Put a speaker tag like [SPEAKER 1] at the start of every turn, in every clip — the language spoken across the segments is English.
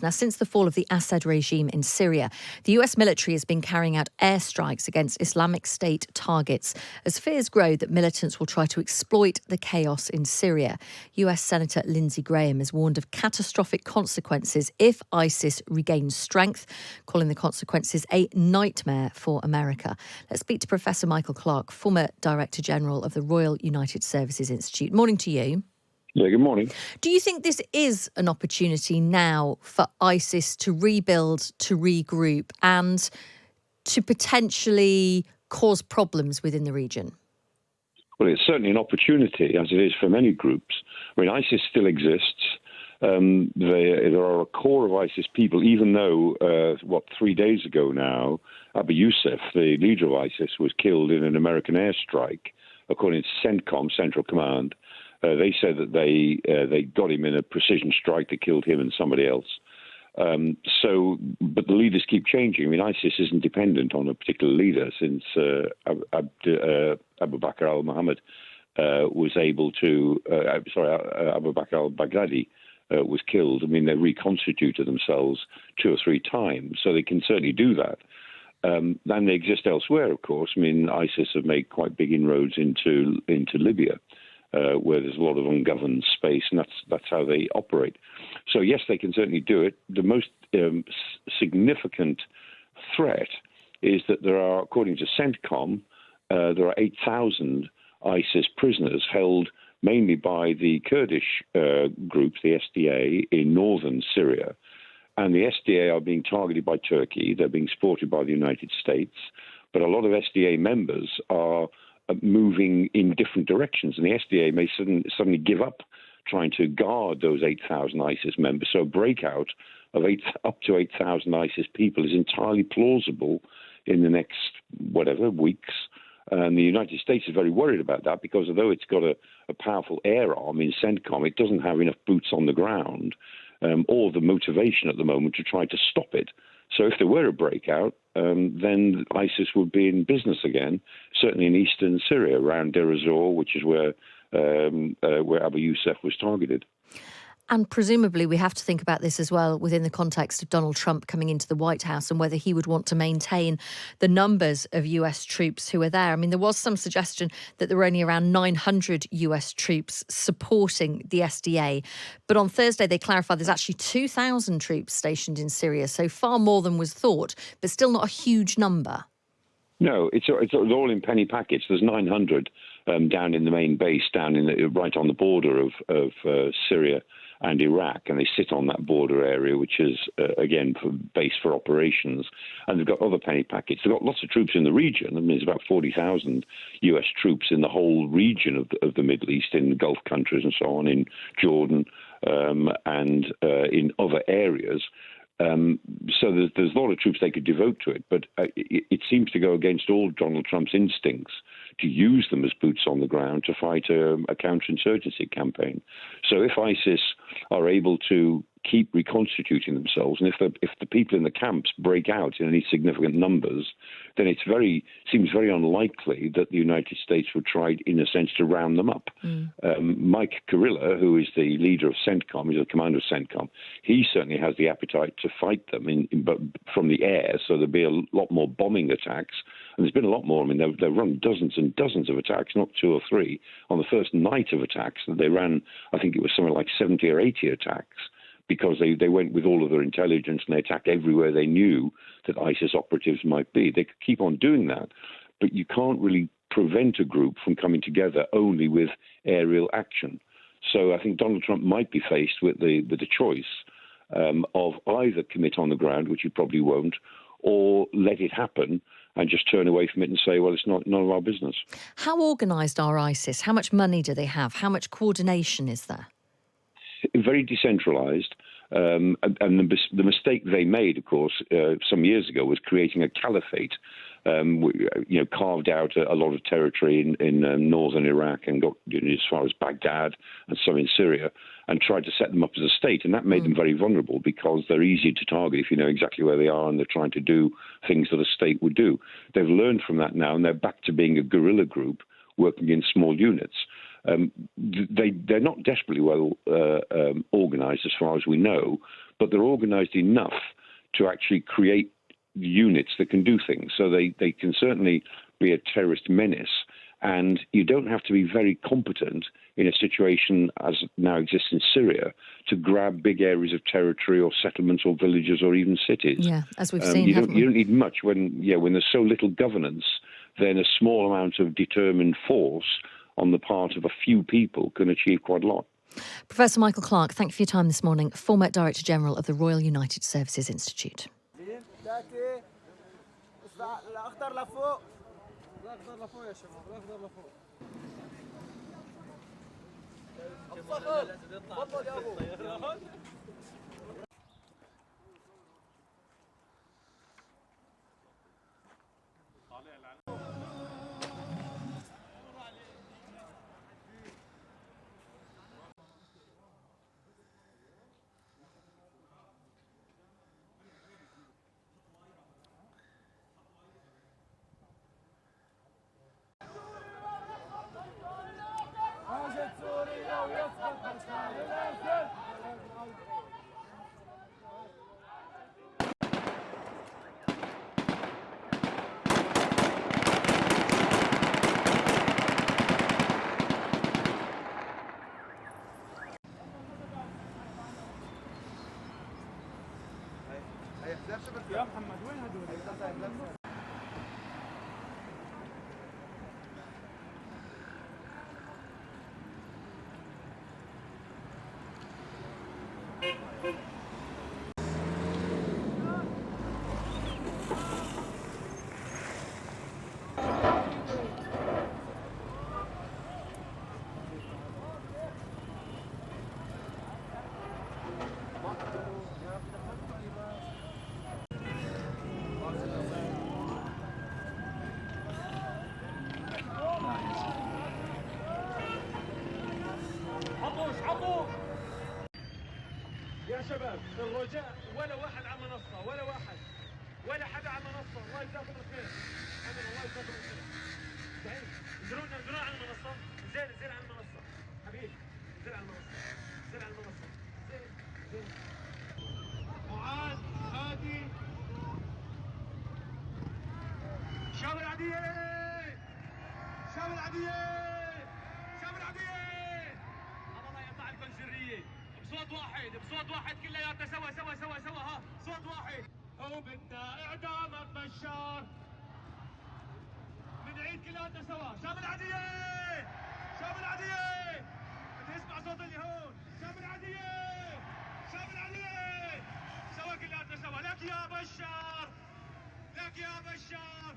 [SPEAKER 1] Now, since the fall of the Assad regime in Syria, the US military has been carrying out airstrikes against Islamic State targets as fears grow that militants will try to exploit the chaos in Syria. US Senator Lindsey Graham has warned of catastrophic consequences if ISIS regains strength, calling the consequences a nightmare for America. Let's speak to Professor Michael Clarke, former Director General of the Royal United Services Institute. Morning to you.
[SPEAKER 2] Yeah, good morning.
[SPEAKER 1] Do you think this is an opportunity now for ISIS to rebuild, to regroup, and to potentially cause problems within the region?
[SPEAKER 2] Well, it's certainly an opportunity, as it is for many groups. I mean, ISIS still exists. There are a core of ISIS people, even though, 3 days ago now, Abu Yusuf, the leader of ISIS, was killed in an American airstrike, according to CENTCOM, Central Command. They said that they got him in a precision strike that killed him and somebody else. But the leaders keep changing. I mean, ISIS isn't dependent on a particular leader since Abu Bakr al-Muhammad was able to. Abu Bakr al-Baghdadi was killed. I mean, they reconstituted themselves 2 or 3 times, so they can certainly do that. Then they exist elsewhere, of course. I mean, ISIS have made quite big inroads into Libya. Where there's a lot of ungoverned space, and that's how they operate. So yes, they can certainly do it. The most significant threat is that there are, according to CENTCOM, there are 8,000 ISIS prisoners held mainly by the Kurdish group, the SDA, in northern Syria. And the SDA are being targeted by Turkey. They're being supported by the United States. But a lot of SDA members are moving in different directions, and the SDA may suddenly give up trying to guard those 8,000 ISIS members. So a breakout of up to 8,000 ISIS people is entirely plausible in the next, weeks. And the United States is very worried about that because although it's got a powerful air arm in CENTCOM, it doesn't have enough boots on the ground or the motivation at the moment to try to stop it. So if there were a breakout, then ISIS would be in business again, certainly in eastern Syria, around Deir ez-Zor, which is where Abu Yusuf was targeted.
[SPEAKER 1] And presumably we have to think about this as well within the context of Donald Trump coming into the White House and whether he would want to maintain the numbers of US troops who are there. I mean, there was some suggestion that there were only around 900 US troops supporting the SDA. But on Thursday, they clarified there's actually 2,000 troops stationed in Syria, so far more than was thought, but still not a huge number.
[SPEAKER 2] No, it's all in penny packets. There's 900 down in the main base, right on the border of Syria and Iraq, and they sit on that border area, which is, again, for base for operations. And they've got other penny packets. They've got lots of troops in the region. I mean, there's about 40,000 US troops in the whole region of the Middle East, in the Gulf countries and so on, in Jordan and in other areas. So there's a lot of troops they could devote to it, but it seems to go against all Donald Trump's instincts to use them as boots on the ground to fight a counterinsurgency campaign. So if ISIS are able to keep reconstituting themselves, and if the people in the camps break out in any significant numbers, then it seems very unlikely that the United States would try, in a sense, to round them up. Mike Kurilla, who is the leader of CENTCOM, he's the commander of CENTCOM, he certainly has the appetite to fight them but from the air, so there'll be a lot more bombing attacks. And there's been a lot more. I mean, they've run dozens and dozens of attacks, not 2 or 3. On the first night of attacks, they ran, I think it was somewhere like 70 or 80 attacks, because they went with all of their intelligence and they attacked everywhere they knew that ISIS operatives might be. They could keep on doing that, but you can't really prevent a group from coming together only with aerial action. So I think Donald Trump might be faced with the choice of either commit on the ground, which he probably won't, or let it happen and just turn away from it and say, well, it's none of our business.
[SPEAKER 1] How organised are ISIS? How much money do they have? How much coordination is there?
[SPEAKER 2] Very decentralized. And the mistake they made, of course, some years ago was creating a caliphate, carved out a lot of territory in northern Iraq and got as far as Baghdad and some in Syria, and tried to set them up as a state. And that made them very vulnerable because they're easy to target if you know exactly where they are and they're trying to do things that a state would do. They've learned from that now, and they're back to being a guerrilla group working in small units. They're not desperately well organized as far as we know, but they're organised enough to actually create units that can do things. So they can certainly be a terrorist menace. And you don't have to be very competent in a situation as now exists in Syria to grab big areas of territory or settlements or villages or even cities.
[SPEAKER 1] Yeah, as we've seen,
[SPEAKER 2] you don't need much when there's so little governance. Then a small amount of determined force on the part of a few people can achieve quite a lot.
[SPEAKER 1] Professor Michael Clark, thank you for your time this morning, former Director General of the Royal United Services Institute.
[SPEAKER 3] يا محمد وين هدول؟ يا شباب الرجاء ولا واحد على منصة ولا حدا على منصة. الله يجزاكم الخير. الله يجزاكم الخير. صحيح انزلوا على المنصة. انزل على المنصة حبيبي. انزل على المنصة. انزل. معاذ هادي شاور عدية. الله يقطع لكم سرية. بصوت واحد كلياتنا سوا ها صوت واحد. هو بدنا اعدام بشار. بنعيد كلياتنا سوا. شام العدية. بدي اسمع صوت اللي هون. شام العدية. سوا كلياتنا سوا. لك يا بشار.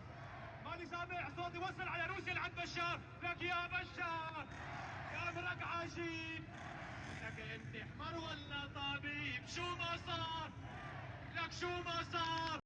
[SPEAKER 3] ماني سامع صوتي وصل على روسيا لعند بشار. لك يا بشار. يا مرق عجيب. لك انت حمار ولا طبيب؟ شو ما صار؟